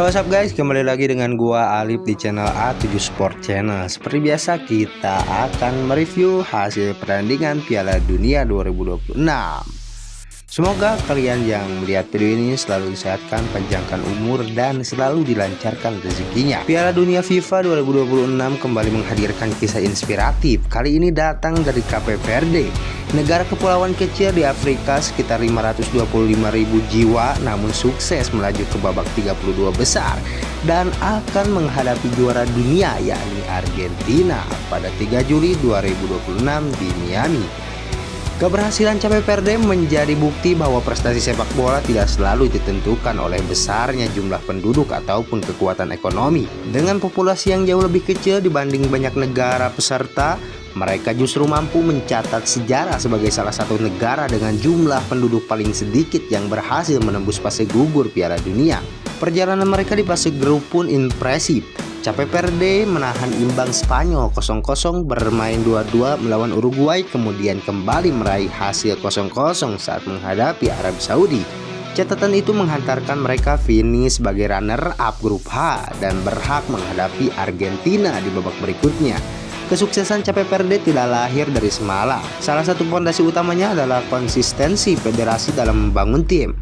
What's up guys, kembali lagi dengan gua Alif di channel A7 Sport Channel. Seperti biasa kita akan mereview hasil pertandingan Piala Dunia 2026. Semoga kalian yang melihat video ini selalu disehatkan, panjangkan umur, dan selalu dilancarkan rezekinya. Piala Dunia FIFA 2026 kembali menghadirkan kisah inspiratif. Kali ini datang dari Cape Verde, negara kepulauan kecil di Afrika sekitar 525.000 jiwa, namun sukses melaju ke babak 32 besar dan akan menghadapi juara dunia yakni Argentina pada 3 Juli 2026 di Miami. Keberhasilan Cape Verde menjadi bukti bahwa prestasi sepak bola tidak selalu ditentukan oleh besarnya jumlah penduduk ataupun kekuatan ekonomi. Dengan populasi yang jauh lebih kecil dibanding banyak negara peserta, mereka justru mampu mencatat sejarah sebagai salah satu negara dengan jumlah penduduk paling sedikit yang berhasil menembus fase gugur Piala Dunia. Perjalanan mereka di fase grup pun impresif. Cape Verde menahan imbang Spanyol 0-0, bermain 2-2 melawan Uruguay, kemudian kembali meraih hasil 0-0 saat menghadapi Arab Saudi. Catatan itu menghantarkan mereka finish sebagai runner-up grup H dan berhak menghadapi Argentina di babak berikutnya. Kesuksesan Cape Verde tidak lahir dari semalam. Salah satu fondasi utamanya adalah konsistensi federasi dalam membangun tim.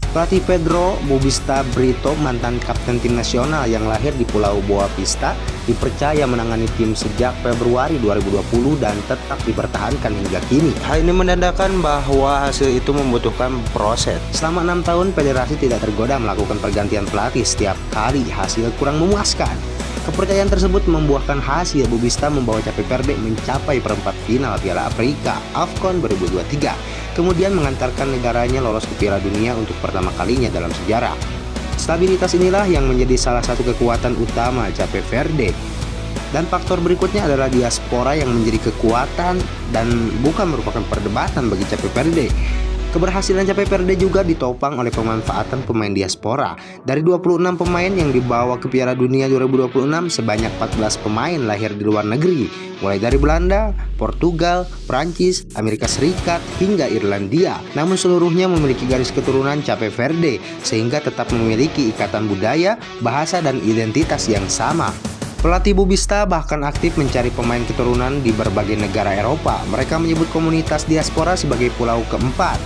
Pelatih Pedro Bubista Brito, mantan kapten tim nasional yang lahir di Pulau Boa Vista, dipercaya menangani tim sejak Februari 2020 dan tetap dipertahankan hingga kini. Hal ini menandakan bahwa hasil itu membutuhkan proses. Selama 6 tahun, federasi tidak tergoda melakukan pergantian pelatih setiap kali hasil kurang memuaskan. Kepercayaan tersebut membuahkan hasil. Bubista membawa Cape Verde mencapai perempat final Piala Afrika AFCON 2023. Kemudian mengantarkan negaranya lolos ke Piala Dunia untuk pertama kalinya dalam sejarah. Stabilitas inilah yang menjadi salah satu kekuatan utama Cape Verde. Dan faktor berikutnya adalah diaspora yang menjadi kekuatan dan bukan merupakan perdebatan bagi Cape Verde. Keberhasilan Cape Verde juga ditopang oleh pemanfaatan pemain diaspora. Dari 26 pemain yang dibawa ke Piala Dunia 2026, sebanyak 14 pemain lahir di luar negeri, mulai dari Belanda, Portugal, Prancis, Amerika Serikat, hingga Irlandia. Namun seluruhnya memiliki garis keturunan Cape Verde, sehingga tetap memiliki ikatan budaya, bahasa, dan identitas yang sama. Pelatih Bubista bahkan aktif mencari pemain keturunan di berbagai negara Eropa. Mereka menyebut komunitas diaspora sebagai pulau keempat,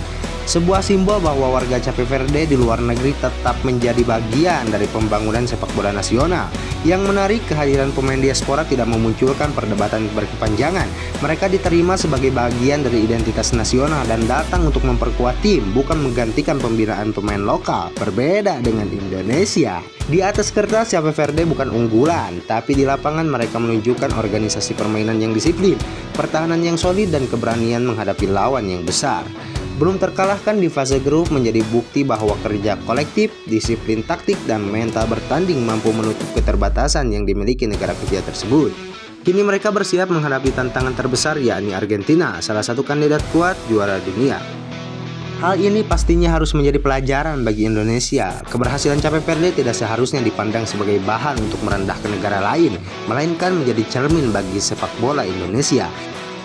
sebuah simbol bahwa warga Cape Verde di luar negeri tetap menjadi bagian dari pembangunan sepak bola nasional. Yang menarik, kehadiran pemain diaspora tidak memunculkan perdebatan berkepanjangan. Mereka diterima sebagai bagian dari identitas nasional dan datang untuk memperkuat tim, bukan menggantikan pembinaan pemain lokal. Berbeda dengan Indonesia. Di atas kertas, Cape Verde bukan unggulan, tapi di lapangan mereka menunjukkan organisasi permainan yang disiplin, pertahanan yang solid, dan keberanian menghadapi lawan yang besar. Belum terkalahkan di fase grup menjadi bukti bahwa kerja kolektif, disiplin taktik, dan mental bertanding mampu menutup keterbatasan yang dimiliki negara kecil tersebut. Kini mereka bersiap menghadapi tantangan terbesar yakni Argentina, salah satu kandidat kuat juara dunia. Hal ini pastinya harus menjadi pelajaran bagi Indonesia. Keberhasilan Cape Verde tidak seharusnya dipandang sebagai bahan untuk merendahkan negara lain, melainkan menjadi cermin bagi sepak bola Indonesia.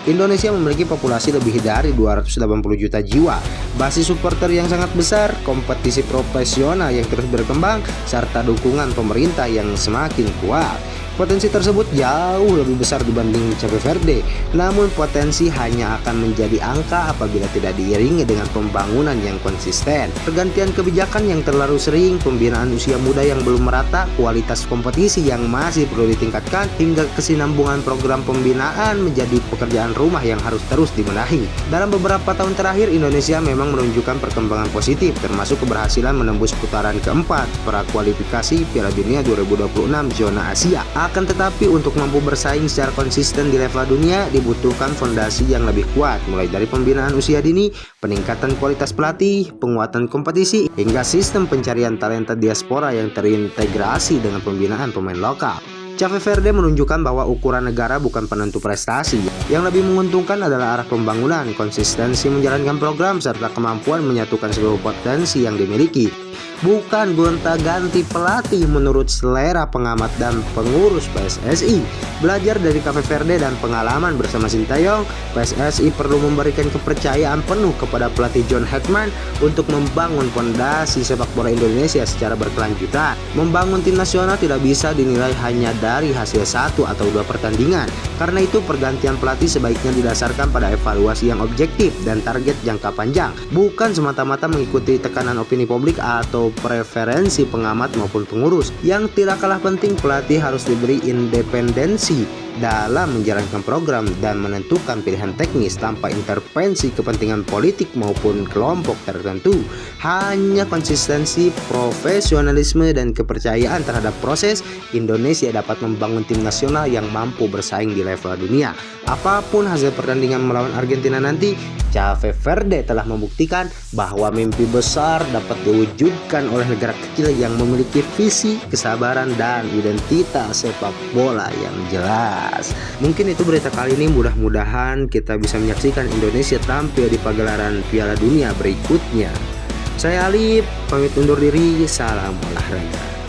Indonesia memiliki populasi lebih dari 280 juta jiwa, basis supporter yang sangat besar, kompetisi profesional yang terus berkembang, serta dukungan pemerintah yang semakin kuat. Potensi tersebut jauh lebih besar dibanding Cape Verde, namun potensi hanya akan menjadi angka apabila tidak diiringi dengan pembangunan yang konsisten. Pergantian kebijakan yang terlalu sering, pembinaan usia muda yang belum merata, kualitas kompetisi yang masih perlu ditingkatkan, hingga kesinambungan program pembinaan menjadi pekerjaan rumah yang harus terus dibenahi. Dalam beberapa tahun terakhir, Indonesia memang menunjukkan perkembangan positif, termasuk keberhasilan menembus putaran keempat prakualifikasi Piala Dunia 2026 zona Asia. Akan tetapi untuk mampu bersaing secara konsisten di level dunia dibutuhkan fondasi yang lebih kuat, mulai dari pembinaan usia dini, peningkatan kualitas pelatih, penguatan kompetisi, hingga sistem pencarian talenta diaspora yang terintegrasi dengan pembinaan pemain lokal. Cape Verde menunjukkan bahwa ukuran negara bukan penentu prestasi. Yang lebih menguntungkan adalah arah pembangunan, konsistensi menjalankan program, serta kemampuan menyatukan seluruh potensi yang dimiliki. bukan gonta-ganti pelatih menurut selera pengamat dan pengurus PSSI. Belajar dari Cape Verde dan pengalaman bersama Sintayong, PSSI perlu memberikan kepercayaan penuh kepada pelatih John Herdman untuk membangun fondasi sepak bola Indonesia secara berkelanjutan. Membangun tim nasional tidak bisa dinilai hanya dari hasil 1 atau 2 pertandingan. Karena itu pergantian pelatih sebaiknya didasarkan pada evaluasi yang objektif dan target jangka panjang, bukan semata-mata mengikuti tekanan opini publik atau preferensi pengamat maupun pengurus. Yang tidak kalah penting, pelatih harus diberi independensi dalam menjalankan program dan menentukan pilihan teknis tanpa intervensi kepentingan politik maupun kelompok tertentu. Hanya konsistensi, profesionalisme, dan kepercayaan terhadap proses, Indonesia dapat membangun tim nasional yang mampu bersaing di level dunia. Apapun hasil pertandingan melawan Argentina nanti, Cape Verde telah membuktikan bahwa mimpi besar dapat diwujudkan oleh negara kecil yang memiliki visi, kesabaran, dan identitas sepak bola yang jelas. Mungkin itu berita kali ini, mudah-mudahan kita bisa menyaksikan Indonesia tampil di pagelaran Piala Dunia berikutnya. Saya Alip, pamit undur diri, salam olahraga.